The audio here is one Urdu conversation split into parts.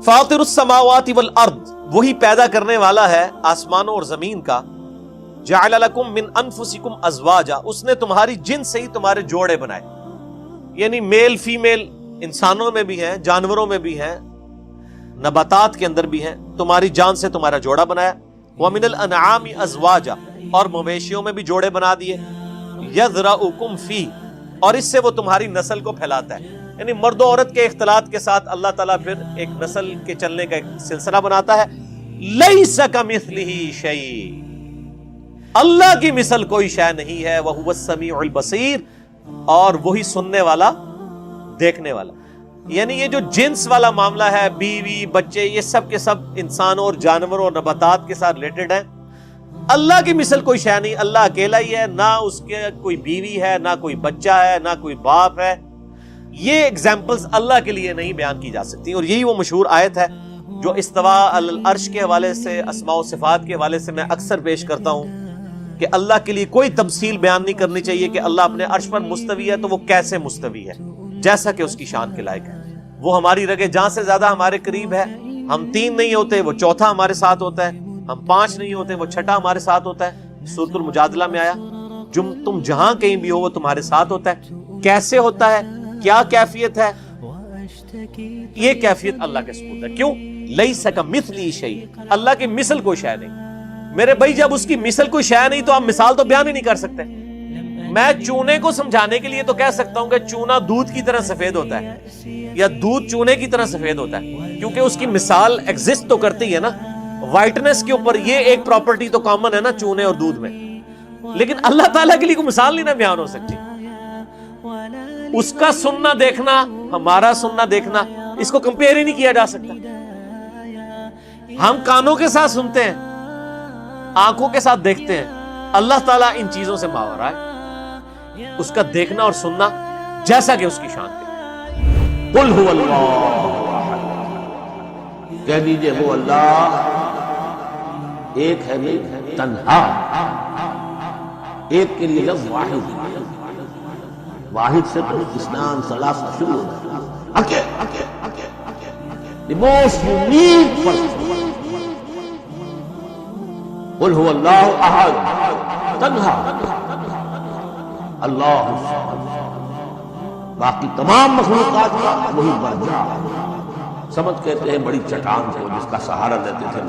فاطر السماوات والارض، وہی پیدا کرنے والا ہے آسمانوں اور زمین کا. جعل لکم من انفسکم ازواجا، اس نے تمہاری جن سے ہی تمہارے جوڑے بنائے، یعنی میل فیمیل انسانوں میں بھی ہیں، جانوروں میں بھی ہیں، نباتات کے اندر بھی ہیں. تمہاری جان سے تمہارا جوڑا بنایا. ومن الانعام ازواجا، اور مویشیوں میں بھی جوڑے بنا دیے. یذرؤکم فی، اور اس سے وہ تمہاری نسل کو پھیلاتا ہے، یعنی مرد و عورت کے اختلاط کے ساتھ اللہ تعالیٰ پھر ایک نسل کے چلنے کا ایک سلسلہ بناتا ہے. لیس کمثلہ شیء، اللہ کی مثل کوئی شے نہیں ہے. وہو السمیع البصیر، اور وہی سننے والا دیکھنے والا. یعنی یہ جو جنس والا معاملہ ہے، بیوی بچے، یہ سب کے سب انسانوں اور جانوروں اور نباتات کے ساتھ ریلیٹڈ ہیں. اللہ کی مثل کوئی شے نہیں. اللہ اکیلا ہی ہے، نہ اس کے کوئی بیوی ہے، نہ کوئی بچہ ہے، نہ کوئی باپ ہے. یہ ایگزامپلز اللہ کے لیے نہیں بیان کی جا سکتی. اور یہی وہ مشہور آیت ہے جو استوا علی العرش کے حوالے سے، اسماء و صفات کے حوالے سے میں اکثر پیش کرتا ہوں کہ اللہ کے لیے کوئی تمثیل بیان نہیں کرنی چاہیے کہ اللہ اپنے عرش پر مستوی ہے تو وہ کیسے مستوی ہے، جیسا کہ اس کی شان کے لائق ہے. وہ ہماری رگے جاں سے زیادہ ہمارے قریب ہے. ہم 3 نہیں ہوتے، وہ چوتھا ہمارے ساتھ ہوتا ہے. ہم 5 نہیں ہوتے، وہ چھٹا ہمارے ساتھ ہوتا ہے. سورۃ المجادلہ میں آیا، تم جہاں کہیں بھی ہو وہ تمہارے ساتھ ہوتا ہے. کیسے ہوتا ہے، کیا کیفیت ہے؟ یہ کیفیت اللہ کے سپرد ہے. کیوں؟ لیس کمثلہ شیء، اللہ کی مثل کوئی شے نہیں. میرے بھائی جب اس کی مثل کوئی شے نہیں تو آپ مثال تو بیان ہی نہیں کر سکتے. میں چونے کو سمجھانے کے لیے تو کہہ سکتا ہوں کہ چونا دودھ کی طرح سفید ہوتا ہے، یا دودھ چونے کی طرح سفید ہوتا ہے، کیونکہ اس کی مثال ایگزسٹ تو کرتی ہے نا. وائٹنس کے اوپر یہ ایک پراپرٹی تو کامن ہے نا چونے اور دودھ میں. لیکن اللہ تعالیٰ کے لیے کوئی مثال نہیں نا بیان ہو سکتی. اس کا سننا دیکھنا، ہمارا سننا دیکھنا، اس کو کمپیئر ہی نہیں کیا جا سکتا. ہم کانوں کے ساتھ سنتے ہیں، آنکھوں کے ساتھ دیکھتے ہیں. اللہ تعالیٰ ان چیزوں سے ماورا ہے. اس کا دیکھنا اور سننا جیسا کہ اس کی شان ہے. قل هو اللہ احد، کہہ دیجئے وہ اللہ ایک ہے، نہیں تنہا. ایک کے لیے لفظ واحد، واحد سے تو اثنان ثلاثہ شروع ہوتا ہے. the most unique person. قل هو اللہ احد، تنہا اللہ الصمد. باقی تمام مخلوقات کا وہی برجا. سمجھ کہتے ہیں بڑی چٹان کو جس کا سہارا دیتے تھے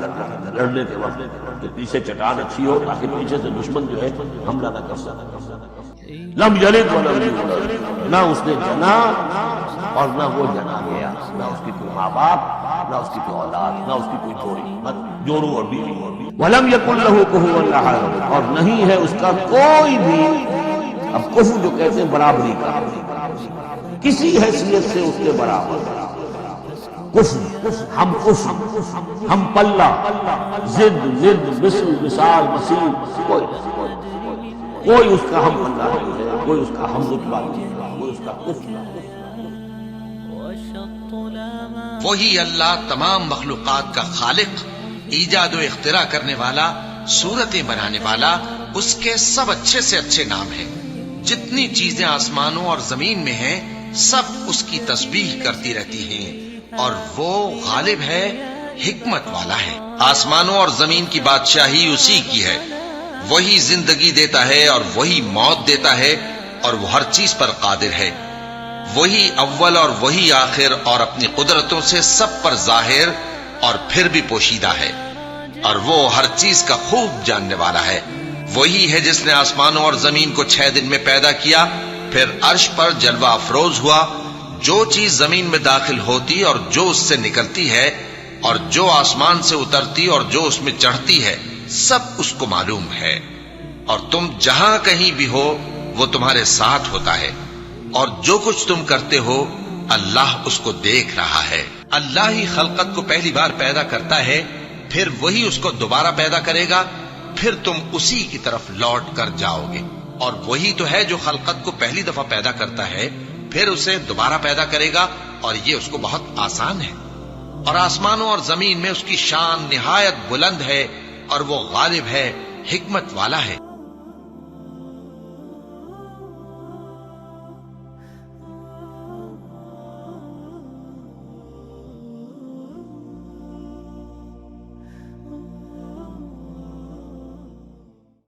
لڑنے کے وقت کہ پیچھے چٹان اچھی ہو تاکہ پیچھے سے دشمن جو ہے حملہ نہ کر سکے. لم یلد ولم یولد، نہ اس نے جنا اور نہ وہ جنا گیا. نہ اس کی کوئی ماں باپ، نہ اس کی کوئی اولاد، نہ اس کی کوئی جوڑی، جوڑو اور بیوی. ولم یکن لہ کفوا احد، اور نہیں ہے اس کا کوئی بھی، اب کفو جو کہتے ہیں برابری کا، کسی حیثیت سے اس کے برابر. کفو، ہم کفو، ہم پلہ، ضد مثل مثال مثیل، کوئی اس کا ہم پلہ نہیں ہے، کوئی اس کا ہم رتبہ نہیں ہے، کوئی اس کا کفو نہیں ہے. وہی اللہ تمام مخلوقات کا خالق، ایجاد و اختراع کرنے والا، صورتیں بنانے والا. اس کے سب اچھے سے اچھے نام ہیں. جتنی چیزیں آسمانوں اور زمین میں ہیں سب اس کی تسبیح کرتی رہتی ہیں، اور وہ غالب ہے، حکمت والا ہے. آسمانوں اور زمین کی بادشاہی اسی کی ہے. وہی زندگی دیتا ہے اور وہی موت دیتا ہے، اور وہ ہر چیز پر قادر ہے. وہی اول اور وہی آخر، اور اپنی قدرتوں سے سب پر ظاہر اور پھر بھی پوشیدہ ہے، اور وہ ہر چیز کا خوب جاننے والا ہے. وہی ہے جس نے آسمانوں اور زمین کو 6 دن میں پیدا کیا، پھر عرش پر جلوہ افروز ہوا. جو چیز زمین میں داخل ہوتی اور جو اس سے نکلتی ہے، اور جو آسمان سے اترتی اور جو اس میں چڑھتی ہے، سب اس کو معلوم ہے. اور تم جہاں کہیں بھی ہو وہ تمہارے ساتھ ہوتا ہے، اور جو کچھ تم کرتے ہو اللہ اس کو دیکھ رہا ہے. اللہ ہی خلقت کو پہلی بار پیدا کرتا ہے، پھر وہی اس کو دوبارہ پیدا کرے گا، پھر تم اسی کی طرف لوٹ کر جاؤ گے. اور وہی تو ہے جو خلقت کو پہلی دفعہ پیدا کرتا ہے، پھر اسے دوبارہ پیدا کرے گا، اور یہ اس کو بہت آسان ہے. اور آسمانوں اور زمین میں اس کی شان نہایت بلند ہے، اور وہ غالب ہے، حکمت والا ہے.